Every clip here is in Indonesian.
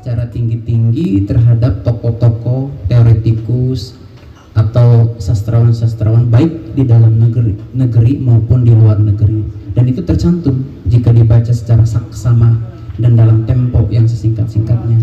secara tinggi-tinggi terhadap tokoh-tokoh teoretikus atau sastrawan-sastrawan baik di dalam negeri maupun di luar negeri, dan itu tercantum jika dibaca secara saksama dan dalam tempo yang sesingkat-singkatnya.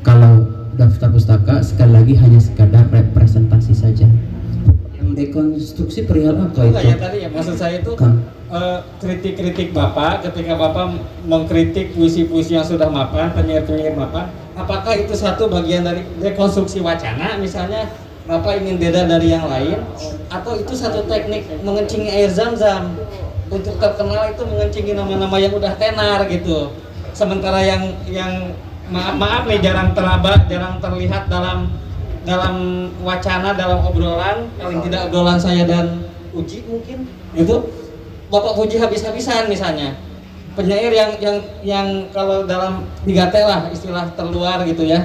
Kalau daftar pustaka sekali lagi hanya sekadar representasi saja. Yang dekonstruksi perihal apa itu? Ya tadi ya maksud saya itu kritik-kritik Bapak ketika Bapak mengkritik puisi-puisi yang sudah mapan, penyair-penyair mapan, apakah itu satu bagian dari dekonstruksi wacana misalnya Bapak ingin beda dari yang lain, atau itu satu teknik mengencingi air zam-zam untuk terkenal itu mengencingi nama-nama yang udah tenar gitu, sementara yang maaf nih jarang teraba, jarang terlihat dalam wacana, dalam obrolan, paling tidak obrolan saya dan Uji mungkin itu Bapak puji habis-habisan misalnya penyair yang kalau dalam 3T lah istilah terluar gitu ya,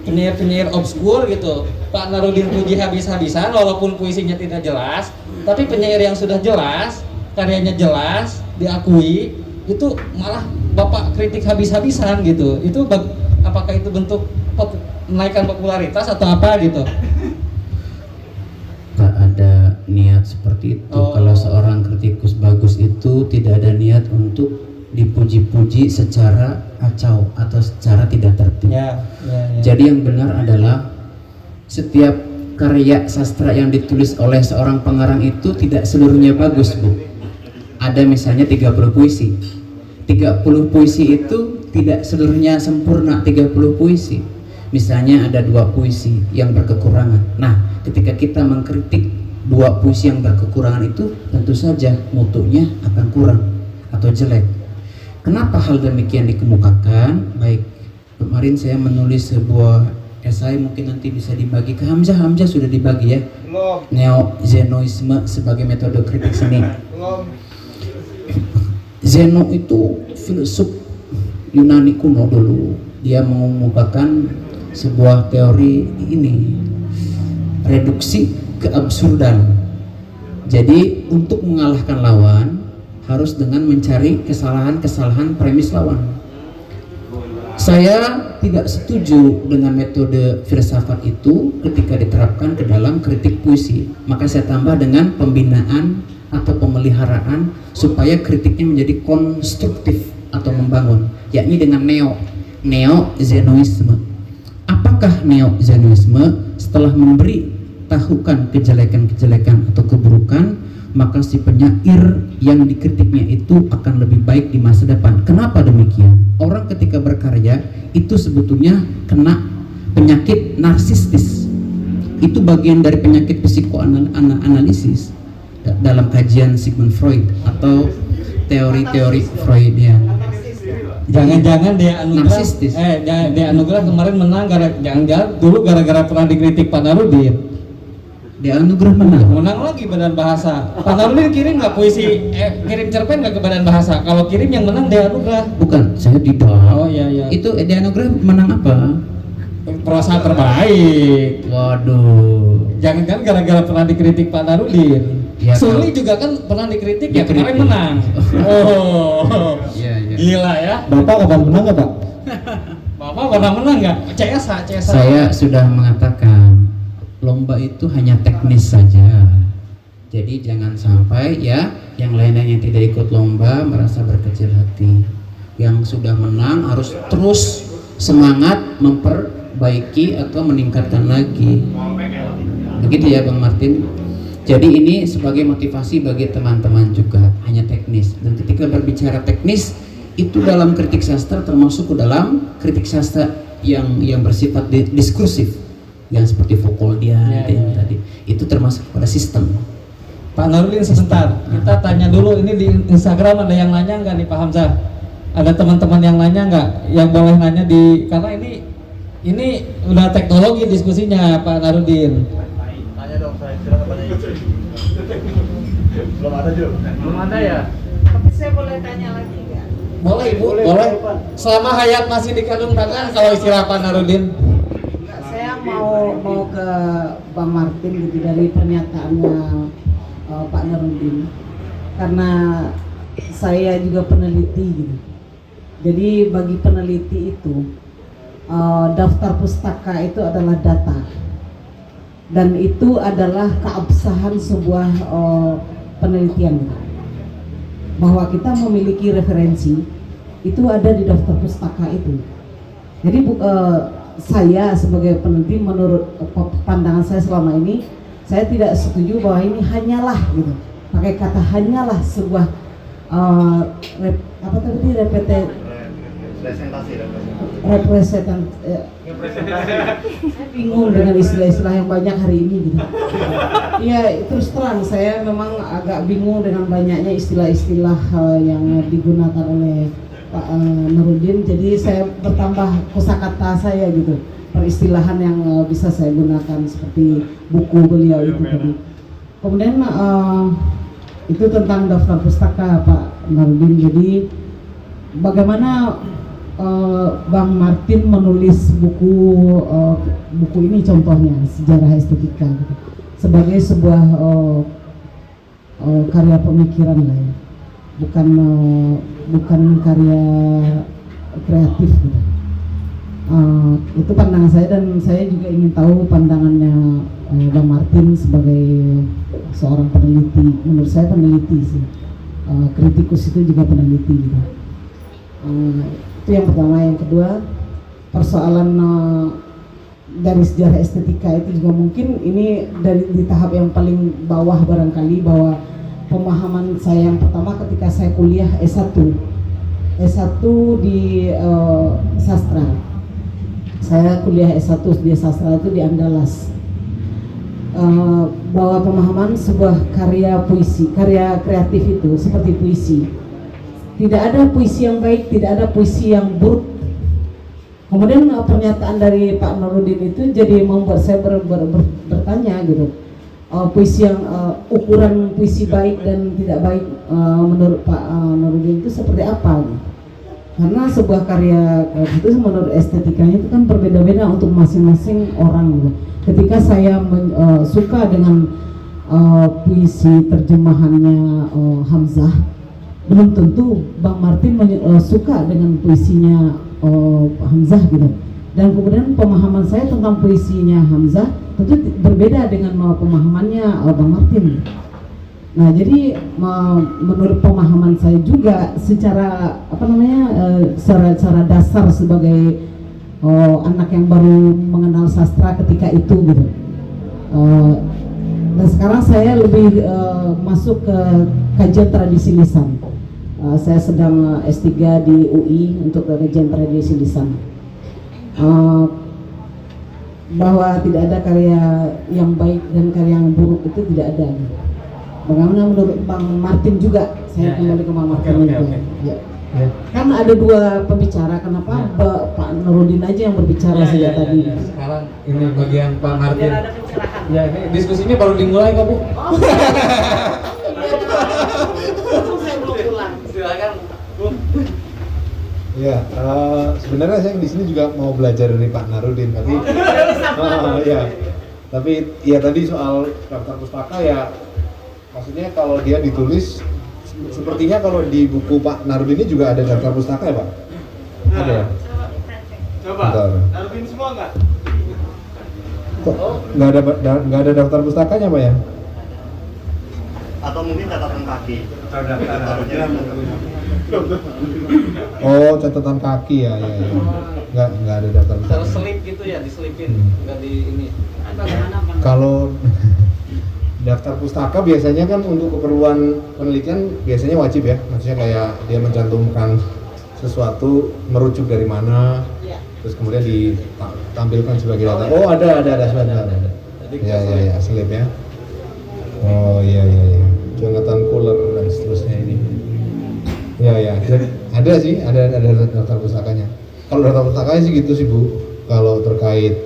penyair obskur gitu, Pak Narudin puji habis-habisan walaupun puisinya tidak jelas, tapi penyair yang sudah jelas, karyanya jelas, diakui, itu malah Bapak kritik habis-habisan gitu. Itu apakah itu bentuk menaikkan popularitas atau apa gitu? Tak ada niat seperti itu. Kalau seorang kritikus bagus itu tidak ada niat untuk dipuji-puji secara acau atau secara tidak tertib. Jadi yang benar adalah setiap karya sastra yang ditulis oleh seorang pengarang itu tidak seluruhnya bagus, Bu. Ada misalnya 30 puisi. 30 puisi itu tidak seluruhnya sempurna 30 puisi. Misalnya ada 2 puisi yang berkekurangan. Nah, ketika kita mengkritik 2 puisi yang berkekurangan itu, tentu saja mutunya akan kurang atau jelek. Kenapa hal demikian dikemukakan? Baik, kemarin saya menulis sebuah esai, mungkin nanti bisa dibagi ke Hamzah. Hamzah sudah dibagi ya. Neo-Zenoisme sebagai metode kritik seni. Zeno itu filsuf Yunani kuno dulu. Dia mengemukakan sebuah teori ini, reduksi keabsurdan. Jadi untuk mengalahkan lawan harus dengan mencari kesalahan-kesalahan premis lawan. Saya tidak setuju dengan metode filsafat itu ketika diterapkan ke dalam kritik puisi. Maka saya tambah dengan pembinaan atau pemeliharaan supaya kritiknya menjadi konstruktif atau membangun, yakni dengan neo-Zenoisme. Apakah neo-Zenoisme? Setelah memberi tahukan kejelekan-kejelekan atau keburukan, maka si penyair yang dikritiknya itu akan lebih baik di masa depan. Kenapa demikian? Orang ketika berkarya itu sebetulnya kena penyakit narsistis. Itu bagian dari penyakit psikoanalisis dalam kajian Sigmund Freud atau teori-teori Freudian. Jangan-jangan dia anugerah kemarin menang jangan-jangan dulu gara-gara pernah dikritik Pak Narudin. Dia anugerah menang lagi Badan Bahasa. Pak Narudin kirim nggak puisi, kirim cerpen nggak ke Badan Bahasa? Kalau kirim yang menang dia anugerah. Bukan, saya tidak. Oh iya. Itu dia anugerah menang apa? Prosa terbaik. Waduh. Jangan-jangan gara-gara pernah dikritik Pak Narudin. Ya, Suli juga kan pernah dikritik ya kemarin menang. Oh. Iya. Gila ya. Bapak kapan menang nggak, Pak? Bapak pernah menang nggak? CS. Saya sudah mengatakan lomba itu hanya teknis saja. Jadi jangan sampai ya yang lainnya yang tidak ikut lomba merasa berkecil hati. Yang sudah menang harus terus semangat memperbaiki atau meningkatkan lagi. Begitu ya Bang Martin. Jadi ini sebagai motivasi bagi teman-teman juga, hanya teknis. Dan ketika berbicara teknis itu dalam kritik sastra termasuk ke dalam kritik sastra yang bersifat diskursif, yang seperti Foucauldian yang tadi. Itu termasuk pada sistem. Pak Narudin sebentar, kita tanya dulu ini di Instagram ada yang nanya nggak nih Pak Hamzah? Ada teman-teman yang nanya nggak? Yang boleh nanya karena ini udah teknologi diskusinya Pak Narudin. Tanya dong, saya silakan tanya. Belum ada juga. Belum ada ya? Tapi saya boleh tanya lagi nggak? Boleh Ibu, boleh. Selama hayat masih dikandung tangan kalau istilah Pak Narudin. Saya mau ke Bang Martin gitu dari pernyataannya Pak Narudin, karena saya juga peneliti gitu. Jadi bagi peneliti itu daftar pustaka itu adalah data, dan itu adalah keabsahan sebuah penelitian, bahwa kita memiliki referensi itu ada di daftar pustaka itu. Jadi saya sebagai peneliti, menurut pandangan saya selama ini, saya tidak setuju bahwa ini hanyalah gitu, pakai kata hanyalah sebuah bingung dengan istilah-istilah yang banyak hari ini gitu. Ya terus terang saya memang agak bingung dengan banyaknya istilah-istilah yang digunakan oleh Pak Nurudin. Jadi saya bertambah kosakata saya gitu, peristilahan yang bisa saya gunakan seperti buku beliau itu tadi. Kemudian itu tentang daftar pustaka Pak Nurudin. Jadi bagaimana Bang Martin menulis buku ini, contohnya Sejarah Estetika gitu, sebagai sebuah karya pemikiran lah ya, bukan karya kreatif gitu. Itu pandangan saya, dan saya juga ingin tahu pandangannya Bang Martin sebagai seorang peneliti. Menurut saya peneliti sih, kritikus itu juga peneliti gitu. Itu yang pertama. Yang kedua, persoalan dari sejarah estetika itu juga mungkin ini di tahap yang paling bawah barangkali, bahwa pemahaman saya yang pertama ketika saya kuliah S1 di sastra. Saya kuliah S1 di sastra itu di Andalas. Bahwa pemahaman sebuah karya puisi, karya kreatif itu seperti puisi. Tidak ada puisi yang baik, tidak ada puisi yang buruk. Kemudian pernyataan dari Pak Nurudin itu jadi membuat saya bertanya gitu. Puisi yang ukuran puisi baik dan tidak baik menurut Pak Nurudin itu seperti apa? Karena sebuah karya itu menurut estetikanya itu kan berbeda-beda untuk masing-masing orang gitu. Ketika saya suka dengan puisi terjemahannya Hamzah, belum tentu Bang Martin suka dengan puisinya Hamzah gitu. Dan kemudian pemahaman saya tentang puisinya Hamzah tentu berbeda dengan pemahamannya Bang Martin. Nah, jadi menurut pemahaman saya juga secara secara dasar sebagai anak yang baru mengenal sastra ketika itu gitu. Dan sekarang saya lebih masuk ke kajian tradisi lisan. Saya sedang S3 di UI untuk kajian tradisi lisan. Bahwa tidak ada karya yang baik dan karya yang buruk itu tidak ada. Bagaimana menurut Bang Martin juga? Saya kembali ke Bang Martin juga. Ya. Kan ada dua pembicara, kenapa Pak Nurudin aja yang berbicara sejak tadi? Sekarang ini bagian Pak Martin. Biar ada pencerahan. Ya, ini diskusi ini baru dimulai kok Bu. Saya belum pulang. Silakan Bu. Ya, sebenarnya saya di sini juga mau belajar dari Pak Nurudin, tapi tapi ya tadi soal daftar pustaka ya, maksudnya kalau dia ditulis, sepertinya kalau di buku Pak Nurudin ini juga ada daftar pustaka ya Pak? Ada ya? Coba. Nurudin semua nggak? Kok nggak ada daftar pustakanya Pak ya? Atau mungkin catatan kaki. Oh, catatan kaki ya. Nggak ada daftar pustaka. Terselip gitu ya, diselipin, nggak di ini. Kalau daftar pustaka biasanya kan untuk keperluan penelitian biasanya wajib ya, maksudnya kayak dia mencantumkan sesuatu merujuk dari mana, terus kemudian ditampilkan sebagai data. Oh ada sebentar. Ya slip ya. Oh iya. Jonathan Kohler dan seterusnya ini. Ya. Ada sih, ada daftar pustakanya. Kalau daftar pustakanya sih gitu sih Bu. Kalau terkait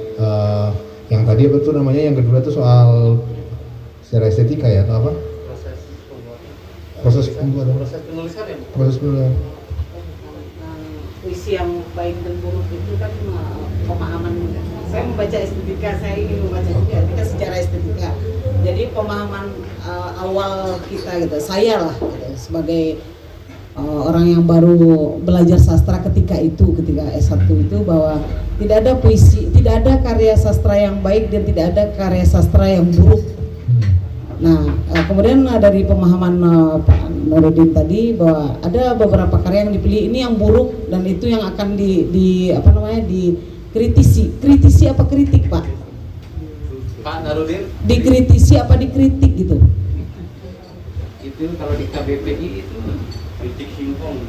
yang tadi apa tuh namanya, yang kedua tuh soal secara estetika ya atau apa? Proses pembuatan. Proses penulisan ya. Proses penulisan. Puisi yang baik dan buruk itu kan pemahaman. Saya membaca estetika, saya ingin membaca juga ketika secara estetika. Jadi pemahaman awal kita gitu, saya lah gitu, sebagai orang yang baru belajar sastra ketika S1 itu, bahwa tidak ada puisi, tidak ada karya sastra yang baik dan tidak ada karya sastra yang buruk. Nah, kemudian dari pemahaman Pak Nurudin tadi bahwa ada beberapa karya yang dipilih ini yang buruk dan itu yang akan dikritisi. Kritisi apa kritik, Pak? Pak Nurudin? Dikritisi apa dikritik gitu? Itu kalau di KBPI itu kritik singkong.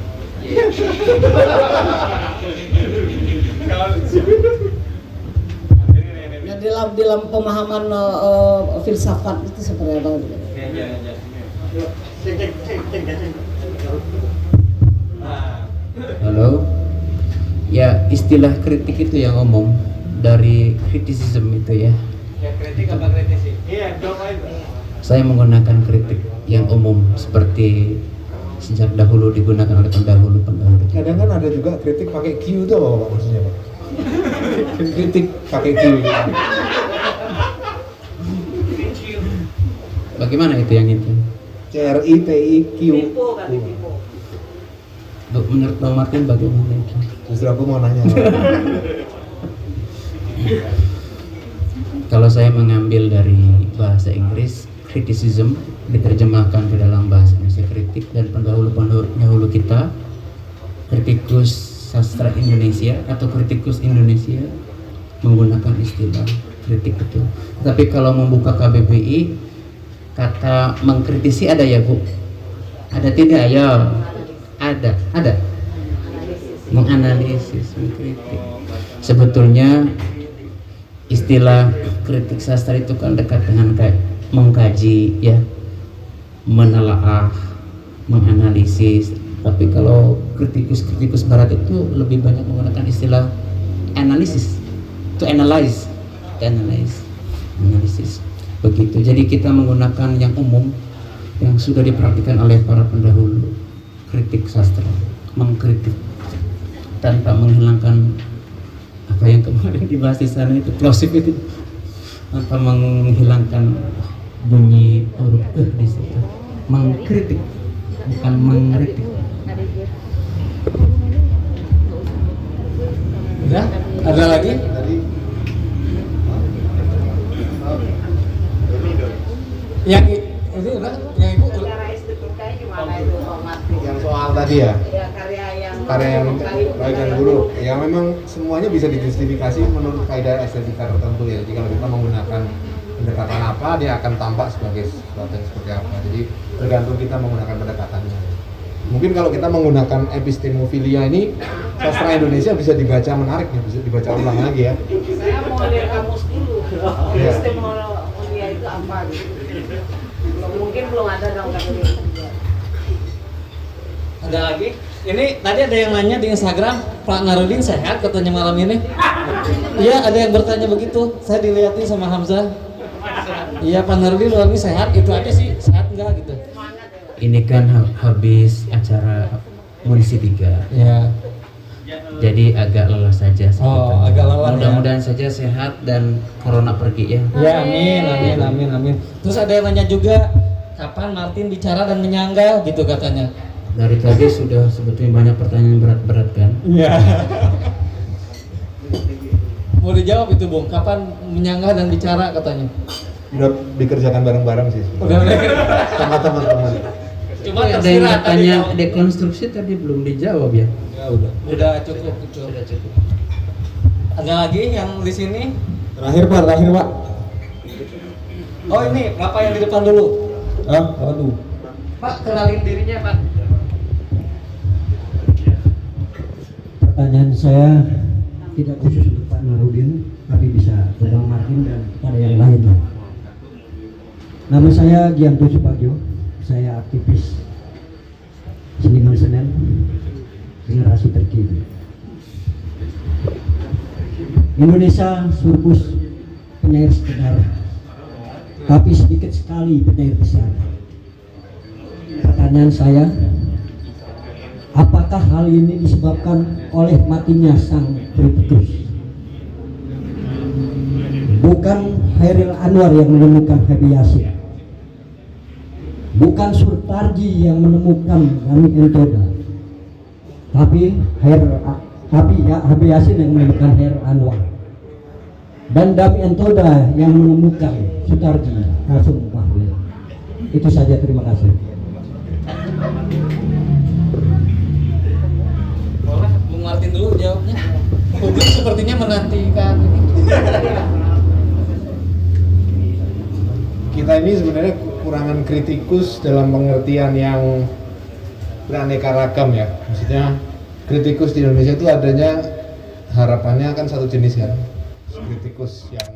Dalam pemahaman filsafat itu seperti apa? Halo, ya istilah kritik itu yang umum dari kritisism itu ya. Ya, kritik apa kritisi? Iya, dong aja. Saya menggunakan kritik yang umum seperti sejak dahulu digunakan oleh pendahulu. Kadang kan ada juga kritik pakai Q itu apa Pak maksudnya Pak? Kritik pakai Q. Bagaimana itu yang itu? CRITIQ. Menurut Bang Martin bagaimana itu? Justru aku mau nanya. Kalau saya mengambil dari bahasa Inggris, criticism diterjemahkan ke dalam bahasa Indonesia kritik, dan pendahulu kita, kritikus sastra Indonesia atau kritikus Indonesia menggunakan istilah kritik itu. Tapi kalau membuka KBBI, kata mengkritisi ada ya Bu? Ada tidak ya? Ada. Menganalisis, mengkritik. Sebetulnya istilah kritik sastra itu kan dekat dengan kayak mengkaji ya, menelaah, menganalisis. Tapi kalau kritikus barat itu lebih banyak menggunakan istilah analisis, to analyze, analisis. Begitu. Jadi kita menggunakan yang umum yang sudah dipraktikkan oleh para pendahulu kritik sastra, mengkritik tanpa menghilangkan apa yang kemarin dibahas di sana itu plosif itu, tanpa menghilangkan bunyi huruf di situ. Mengkritik, bukan mengkritik. Udah? Ada lagi? Yang itu udah? Yang itu udah? Yang soal tadi ya? Karya yang baik dan buruk. Ya memang semuanya bisa dijustifikasi menurut kaidah estetika tertentu ya. Jika kita menggunakan pendekatan apa, dia akan tampak sebagai sesuatu yang seperti apa. Jadi tergantung kita menggunakan pendekatannya. Mungkin kalau kita menggunakan epistemofilia ini, sastra Indonesia bisa dibaca menarik nih, bisa dibaca ulang lagi ya. Saya mau lihat kamus dulu. Epistemofilia itu apa gitu? Mungkin belum ada dong katanya. Ada lagi? Ini tadi ada yang nanya di Instagram, Pak Nurudin sehat katanya malam ini. Iya, ada yang bertanya begitu. Saya dilihatin sama Hamzah. Iya, Pak Nurudin malam ini sehat. Itu aja sih, sehat enggak gitu. Ini kan habis acara munisi 3 Ya. Jadi agak lelah saja. Oh, agak lelah. Mudah-mudahan saja sehat dan corona pergi ya. Ya, amin. Terus ada yang nanya juga, kapan Martin bicara dan menyangga gitu katanya. Dari tadi sudah sebetulnya banyak pertanyaan berat-berat kan? Iya. Mau dijawab itu Bung, kapan menyanggah dan bicara katanya? Udah dikerjakan bareng-bareng sih. Udah. Sama teman-teman. Cuma ada yang tanya dekonstruksi tadi belum dijawab ya? Ya udah. Udah cukup. Ada lagi yang di sini? Terakhir Pak. Oh ini Bapak yang di depan dulu. Aduh. Pak, kenalin dirinya Pak. Pertanyaan saya tidak khusus untuk Pak Nurudin, tapi bisa ke Bang Martin dan pada yang lain. Nama saya Gianto Subagio, saya aktivis Seniman Senen generasi terkini. Indonesia surplus penyair sekedar, tapi sedikit sekali penyair besar. Pertanyaan saya, apakah hal ini disebabkan oleh matinya sang kritikus? Bukan Hairil Anwar yang menemukan Habib Yasin. bukan Surtarji yang menemukan Dami Entoda, tapi Habib Yasin yang menemukan Her Anwar, dan Dami Entoda yang menemukan Surtarji Kasum Bahlil. Itu saja, terima kasih. Boleh Bung Martin dulu jawabnya. Publik sepertinya menantikan ini. Kita ini sebenarnya kekurangan kritikus dalam pengertian yang beraneka ragam ya. Maksudnya kritikus di Indonesia itu adanya, harapannya kan satu jenis kan, kritikus yang